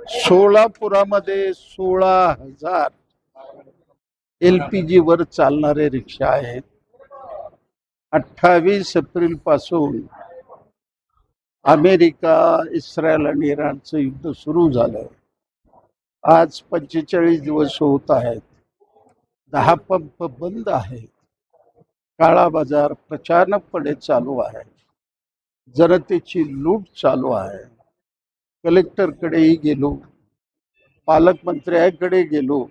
सोलापुरामध्ये 16,000 LPG वर चालणारे रिक्षा आहेत. 28 एप्रिल पासून अमेरिका, इस्रायल आणि इराणचं युद्ध सुरू झालं. आज 45 दिवस होत आहेत. 10 पंप बंद आहेत. काळा बाजार प्रचंडपणे चालू आहे. जनतेची लूट चालू आहे. कलेक्टरकडेही गेलो, पालकमंत्र्याकडे गेलो,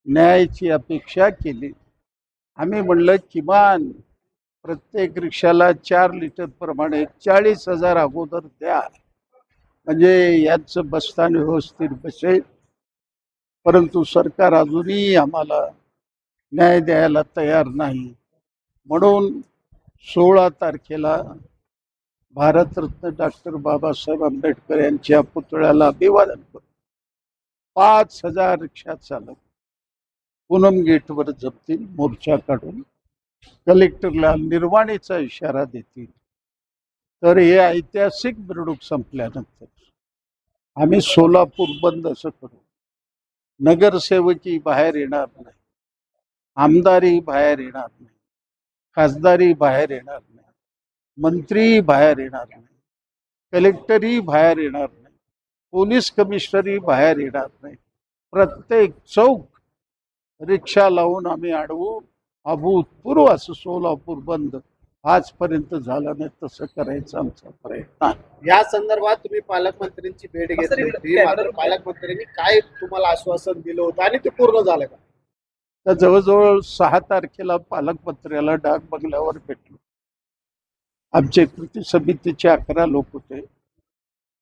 न्यायाची अपेक्षा केली. आम्ही म्हणलं किमान प्रत्येक रिक्षाला 4 लिटर प्रमाणे 40,000 अगोदर द्या, म्हणजे यांचं बसस्थान व्यवस्थित बसेल. परंतु सरकार अजूनही आम्हाला न्याय द्यायला तयार नाही. म्हणून 16 तारखेला भारतरत्न डॉक्टर बाबासाहेब आंबेडकर यांच्या पुतळ्याला अभिवादन करू. 5,000 रिक्षा चालक पूनम गेटवर जमतील, मोर्चा काढून कलेक्टरला निर्वाणीचा इशारा देतील. तर हे ऐतिहासिक मिरवणूक संपल्यानंतर आम्ही सोलापूर बंद असं करू. नगरसेवकी बाहेर येणार नाही, आमदारी बाहेर येणार नाही, खासदारी बाहेर येणार नाही, मंत्री बाहेर येणार नाही, कलेक्टरही बाहेर येणार नाही, पोलीस कमिशनरही बाहेर येणार नाही. प्रत्येक चौक रिक्षा लावून आम्ही अडवू. अभूतपूर्व असं सोलापूर बंद आजपर्यंत झालं नाही, तसं करायचं आमचा प्रयत्न आहे. या संदर्भात तुम्ही पालकमंत्र्यांची भेट घेतली होती, मात्र पालकमंत्र्यांनी काय तुम्हाला आश्वासन दिलं होतं आणि ते पूर्ण झालं का? तर जवळजवळ 6 तारखेला पालकमंत्र्याला डाक बंगल्यावर भेटलो. आमचे कृती समितीचे 11 लोक होते.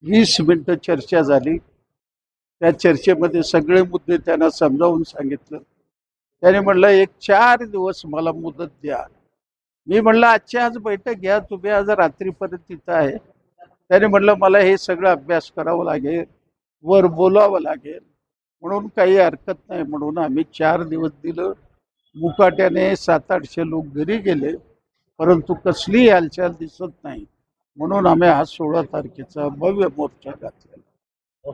20 मिनिटं चर्चा झाली. त्या चर्चेमध्ये सगळे मुद्दे त्यांना समजावून सांगितलं. त्याने म्हणलं 4 दिवस मला मुदत द्या. मी म्हणलं आजची आज बैठक घ्या, तुम्ही आज रात्रीपर्यंत तिथं आहे. त्याने म्हणलं मला हे सगळं अभ्यास करावं लागेल, वर बोलावं लागेल, म्हणून काही हरकत नाही. म्हणून आम्ही 4 दिवस दिलं. मुकाट्याने 700-800 लोक घरी गेले, परंतु कसलीही हालचाल दिसत नाही. म्हणून आम्ही आज 16 तारखेचा भव्य मोर्चा घातलेला.